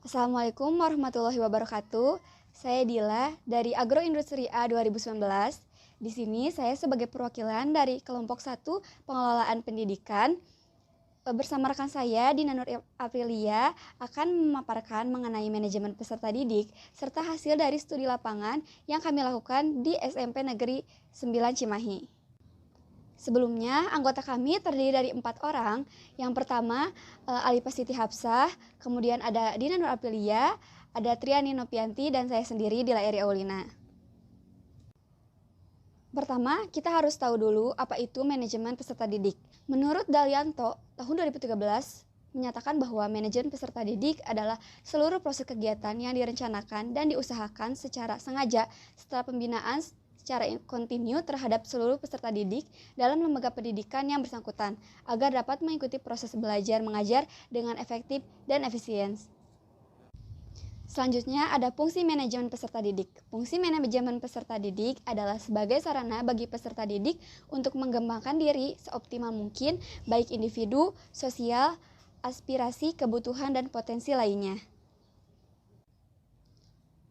Assalamualaikum warahmatullahi wabarakatuh. Saya Dila dari Agroindustri A 2019. Di sini saya sebagai perwakilan dari kelompok 1 Pengelolaan Pendidikan. Bersama rekan saya Dina Nur Aprilia akan memaparkan mengenai manajemen peserta didik serta hasil dari studi lapangan yang kami lakukan di SMP Negeri 9 Cimahi. Sebelumnya, anggota kami terdiri dari 4 orang. Yang pertama, Alipa Siti Hapsah, kemudian ada Dina Nur Aprilia, ada Triani Nopianti, dan saya sendiri Dila Eri Aulina. Pertama, kita harus tahu dulu apa itu manajemen peserta didik. Menurut Dalyanto, tahun 2013, menyatakan bahwa manajemen peserta didik adalah seluruh proses kegiatan yang direncanakan dan diusahakan secara sengaja setelah pembinaan secara kontinu terhadap seluruh peserta didik dalam lembaga pendidikan yang bersangkutan agar dapat mengikuti proses belajar mengajar dengan efektif dan efisien. Selanjutnya ada fungsi manajemen peserta didik. Fungsi manajemen peserta didik adalah sebagai sarana bagi peserta didik untuk mengembangkan diri seoptimal mungkin baik individu, sosial, aspirasi, kebutuhan, dan potensi lainnya.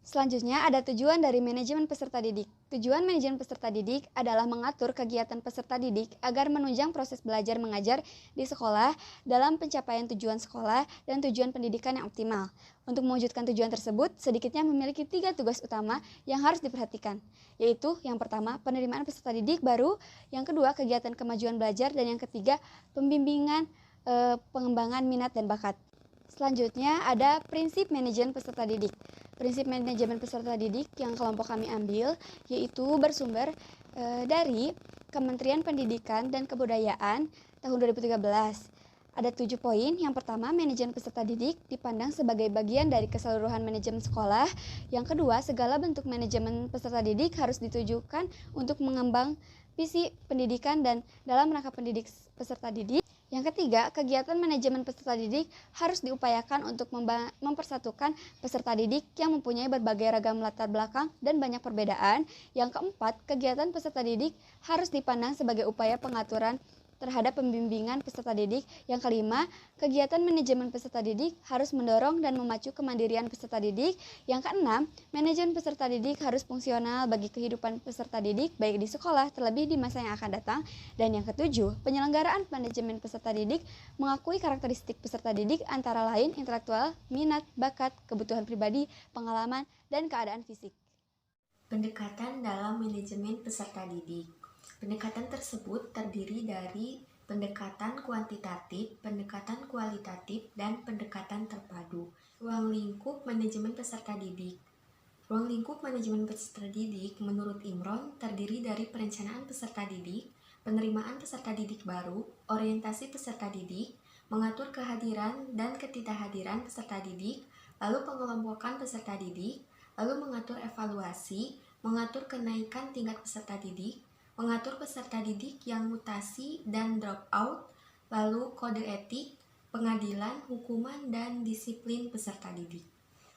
Selanjutnya ada tujuan dari manajemen peserta didik. Tujuan manajemen peserta didik adalah mengatur kegiatan peserta didik agar menunjang proses belajar mengajar di sekolah dalam pencapaian tujuan sekolah dan tujuan pendidikan yang optimal. Untuk mewujudkan tujuan tersebut, sedikitnya memiliki 3 tugas utama yang harus diperhatikan, yaitu yang pertama, penerimaan peserta didik baru, yang kedua, kegiatan kemajuan belajar, dan yang ketiga, pembimbingan pengembangan minat dan bakat. Selanjutnya ada prinsip manajemen peserta didik. Prinsip manajemen peserta didik yang kelompok kami ambil yaitu bersumber dari Kementerian Pendidikan dan Kebudayaan tahun 2013. Ada 7 poin. Yang pertama, manajemen peserta didik dipandang sebagai bagian dari keseluruhan manajemen sekolah. Yang kedua, segala bentuk manajemen peserta didik harus ditujukan untuk mengembang visi pendidikan dan dalam rangka pendidik peserta didik. Yang ketiga, kegiatan manajemen peserta didik harus diupayakan untuk mempersatukan peserta didik yang mempunyai berbagai ragam latar belakang dan banyak perbedaan. Yang keempat, kegiatan peserta didik harus dipandang sebagai upaya pengaturan terhadap pembimbingan peserta didik. Yang kelima, kegiatan manajemen peserta didik harus mendorong dan memacu kemandirian peserta didik. Yang keenam, manajemen peserta didik harus fungsional bagi kehidupan peserta didik baik di sekolah terlebih di masa yang akan datang. Dan yang ketujuh, penyelenggaraan manajemen peserta didik mengakui karakteristik peserta didik antara lain intelektual, minat, bakat, kebutuhan pribadi, pengalaman, dan keadaan fisik. Pendekatan dalam manajemen peserta didik. Pendekatan tersebut terdiri dari pendekatan kuantitatif, pendekatan kualitatif, dan pendekatan terpadu. Ruang lingkup manajemen peserta didik. Ruang lingkup manajemen peserta didik menurut Imron terdiri dari perencanaan peserta didik, penerimaan peserta didik baru, orientasi peserta didik, mengatur kehadiran dan ketidakhadiran peserta didik, lalu pengelompokan peserta didik, lalu mengatur evaluasi, mengatur kenaikan tingkat peserta didik, mengatur peserta didik yang mutasi dan drop out, lalu kode etik, pengadilan, hukuman, dan disiplin peserta didik.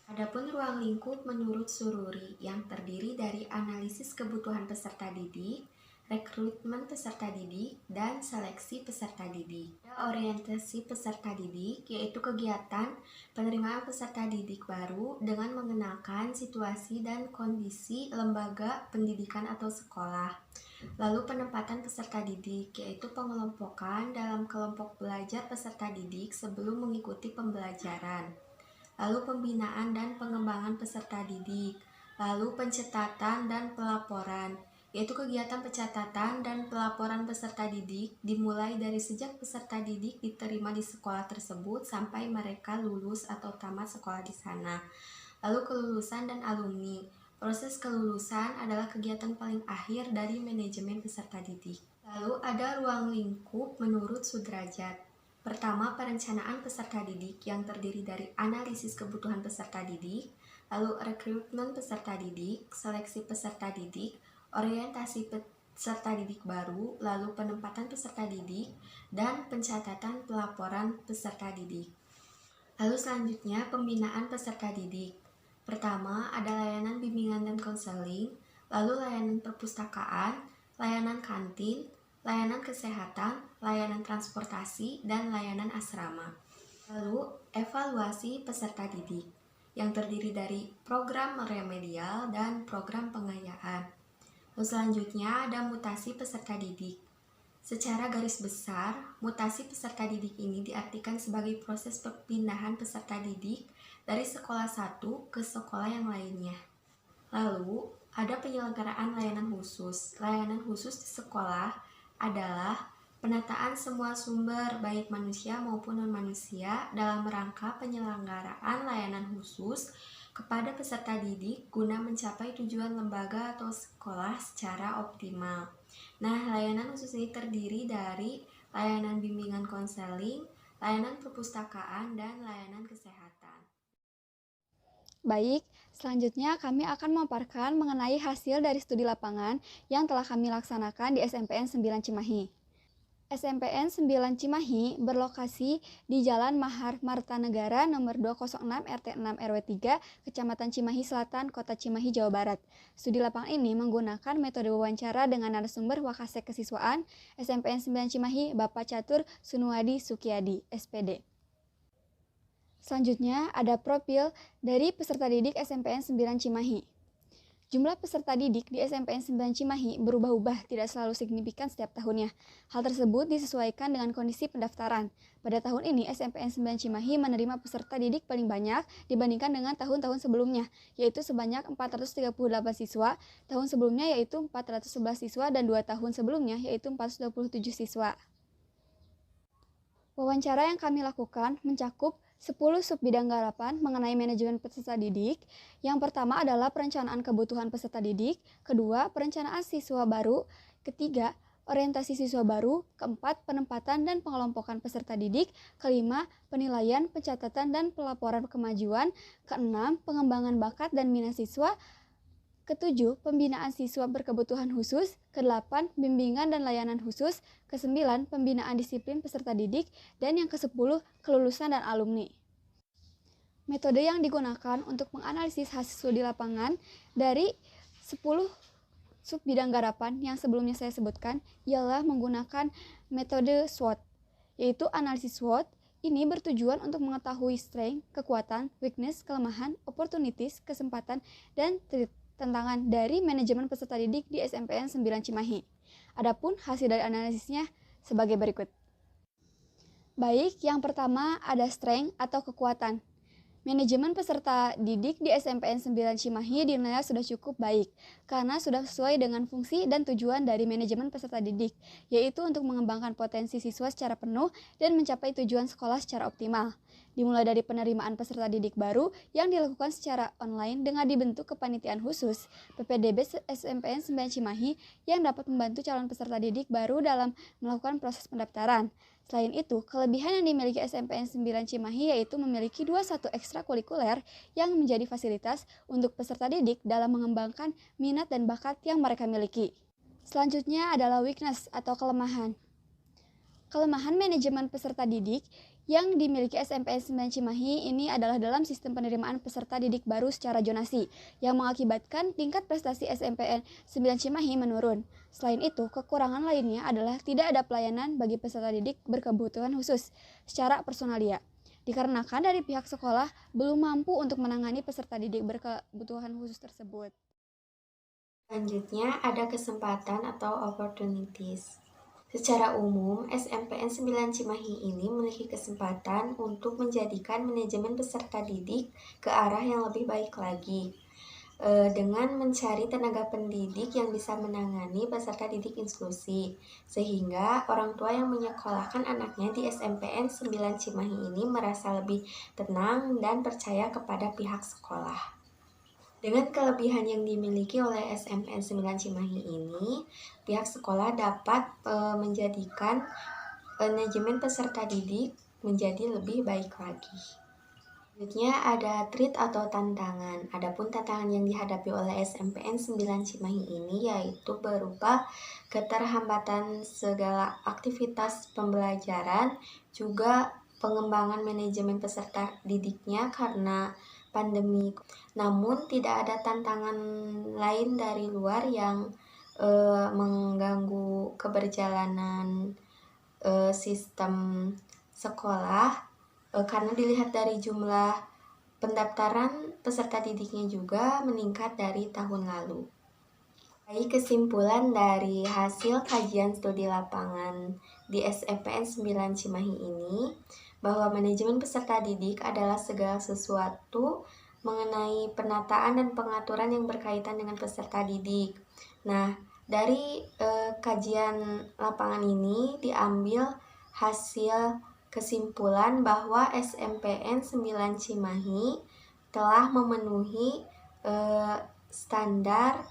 Adapun ruang lingkup menurut Sururi yang terdiri dari analisis kebutuhan peserta didik, rekrutmen peserta didik, dan seleksi peserta didik. Orientasi peserta didik yaitu kegiatan penerimaan peserta didik baru dengan mengenalkan situasi dan kondisi lembaga pendidikan atau sekolah. Lalu penempatan peserta didik yaitu pengelompokan dalam kelompok belajar peserta didik sebelum mengikuti pembelajaran. Lalu pembinaan dan pengembangan peserta didik. Lalu pencatatan dan pelaporan yaitu kegiatan pencatatan dan pelaporan peserta didik dimulai dari sejak peserta didik diterima di sekolah tersebut sampai mereka lulus atau tamat sekolah di sana. Lalu kelulusan dan alumni. Proses kelulusan adalah kegiatan paling akhir dari manajemen peserta didik. Lalu ada ruang lingkup menurut Sudrajat. Pertama, perencanaan peserta didik yang terdiri dari analisis kebutuhan peserta didik, lalu rekrutmen peserta didik, seleksi peserta didik, orientasi peserta didik baru, lalu penempatan peserta didik, dan pencatatan pelaporan peserta didik. Lalu selanjutnya, pembinaan peserta didik. Pertama, ada layanan bimbingan dan konseling, lalu layanan perpustakaan, layanan kantin, layanan kesehatan, layanan transportasi, dan layanan asrama. Lalu, evaluasi peserta didik. yang terdiri dari program remedial dan program pengayaan. Lalu selanjutnya ada mutasi peserta didik. Secara garis besar, mutasi peserta didik ini diartikan sebagai proses perpindahan peserta didik dari sekolah satu ke sekolah yang lainnya. Lalu, ada penyelenggaraan layanan khusus. Layanan khusus di sekolah adalah penataan semua sumber baik manusia maupun non-manusia dalam rangka penyelenggaraan layanan khusus kepada peserta didik guna mencapai tujuan lembaga atau sekolah secara optimal. Nah, layanan khusus ini terdiri dari layanan bimbingan konseling, layanan perpustakaan, dan layanan kesehatan. Baik, selanjutnya kami akan memaparkan mengenai hasil dari studi lapangan yang telah kami laksanakan di SMPN 9 Cimahi. SMPN 9 Cimahi berlokasi di Jalan Mahar Martanegara nomor 206 RT 6 RW 3, Kecamatan Cimahi Selatan, Kota Cimahi, Jawa Barat. Studi lapangan ini menggunakan metode wawancara dengan narasumber Wakasek Kesiswaan SMPN 9 Cimahi, Bapak Catur Sunuwadi Sukiyadi, SPD. Selanjutnya ada profil dari peserta didik SMPN 9 Cimahi. Jumlah peserta didik di SMPN 9 Cimahi berubah-ubah, tidak selalu signifikan setiap tahunnya. Hal tersebut disesuaikan dengan kondisi pendaftaran. Pada tahun ini, SMPN 9 Cimahi menerima peserta didik paling banyak dibandingkan dengan tahun-tahun sebelumnya, yaitu sebanyak 438 siswa, tahun sebelumnya yaitu 411 siswa, dan 2 tahun sebelumnya yaitu 427 siswa. Wawancara yang kami lakukan mencakup 10 subbidang garapan mengenai manajemen peserta didik. Yang pertama adalah perencanaan kebutuhan peserta didik, kedua, perencanaan siswa baru, ketiga, orientasi siswa baru, keempat, penempatan dan pengelompokan peserta didik, kelima, penilaian, pencatatan dan pelaporan kemajuan, keenam, pengembangan bakat dan minat siswa, ketujuh, pembinaan siswa berkebutuhan khusus, kedelapan, bimbingan dan layanan khusus, kesembilan, pembinaan disiplin peserta didik, dan yang kesepuluh, kelulusan dan alumni. Metode yang digunakan untuk menganalisis hasil studi lapangan dari 10 subbidang garapan yang sebelumnya saya sebutkan ialah menggunakan metode SWOT, yaitu analisis SWOT. Ini bertujuan untuk mengetahui strength, kekuatan, weakness, kelemahan, opportunities, kesempatan, dan tantangan dari manajemen peserta didik di SMPN 9 Cimahi. Adapun hasil dari analisisnya sebagai berikut. Baik, yang pertama ada strength atau kekuatan. Manajemen peserta didik di SMPN 9 Cimahi dinilai sudah cukup baik karena sudah sesuai dengan fungsi dan tujuan dari manajemen peserta didik, yaitu untuk mengembangkan potensi siswa secara penuh dan mencapai tujuan sekolah secara optimal. Dimulai dari penerimaan peserta didik baru yang dilakukan secara online dengan dibentuk kepanitiaan khusus PPDB SMPN 9 Cimahi yang dapat membantu calon peserta didik baru dalam melakukan proses pendaftaran. Selain itu, kelebihan yang dimiliki SMPN 9 Cimahi yaitu memiliki 21 ekstrakurikuler yang menjadi fasilitas untuk peserta didik dalam mengembangkan minat dan bakat yang mereka miliki. Selanjutnya adalah weakness atau kelemahan. Kelemahan manajemen peserta didik yang dimiliki SMPN 9 Cimahi ini adalah dalam sistem penerimaan peserta didik baru secara zonasi yang mengakibatkan tingkat prestasi SMPN 9 Cimahi menurun. Selain itu, kekurangan lainnya adalah tidak ada pelayanan bagi peserta didik berkebutuhan khusus secara personalia. Dikarenakan dari pihak sekolah belum mampu untuk menangani peserta didik berkebutuhan khusus tersebut. Selanjutnya ada kesempatan atau opportunities. Secara umum, SMPN 9 Cimahi ini memiliki kesempatan untuk menjadikan manajemen peserta didik ke arah yang lebih baik lagi, dengan mencari tenaga pendidik yang bisa menangani peserta didik inklusi, sehingga orang tua yang menyekolahkan anaknya di SMPN 9 Cimahi ini merasa lebih tenang dan percaya kepada pihak sekolah. Dengan kelebihan yang dimiliki oleh SMPN 9 Cimahi ini, pihak sekolah dapat menjadikan manajemen peserta didik menjadi lebih baik lagi. Selanjutnya ada threat atau tantangan. Adapun tantangan yang dihadapi oleh SMPN 9 Cimahi ini yaitu berupa keterhambatan segala aktivitas pembelajaran, juga pengembangan manajemen peserta didiknya karena pandemi. Namun tidak ada tantangan lain dari luar yang mengganggu keberjalanan sistem sekolah, karena dilihat dari jumlah Pendaftaran peserta didiknya juga meningkat dari tahun lalu. Kesimpulan dari hasil kajian studi lapangan di SMPN 9 Cimahi ini, bahwa manajemen peserta didik adalah segala sesuatu mengenai penataan dan pengaturan yang berkaitan dengan peserta didik. Nah, dari kajian lapangan ini diambil hasil kesimpulan bahwa SMPN 9 Cimahi telah memenuhi standar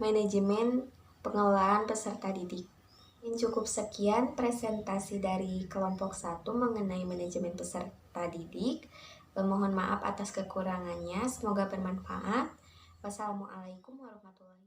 manajemen pengelolaan peserta didik. Cukup sekian presentasi dari kelompok 1 mengenai manajemen peserta didik. Mohon maaf atas kekurangannya, semoga bermanfaat. Wassalamualaikum warahmatullahi wabarakatuh.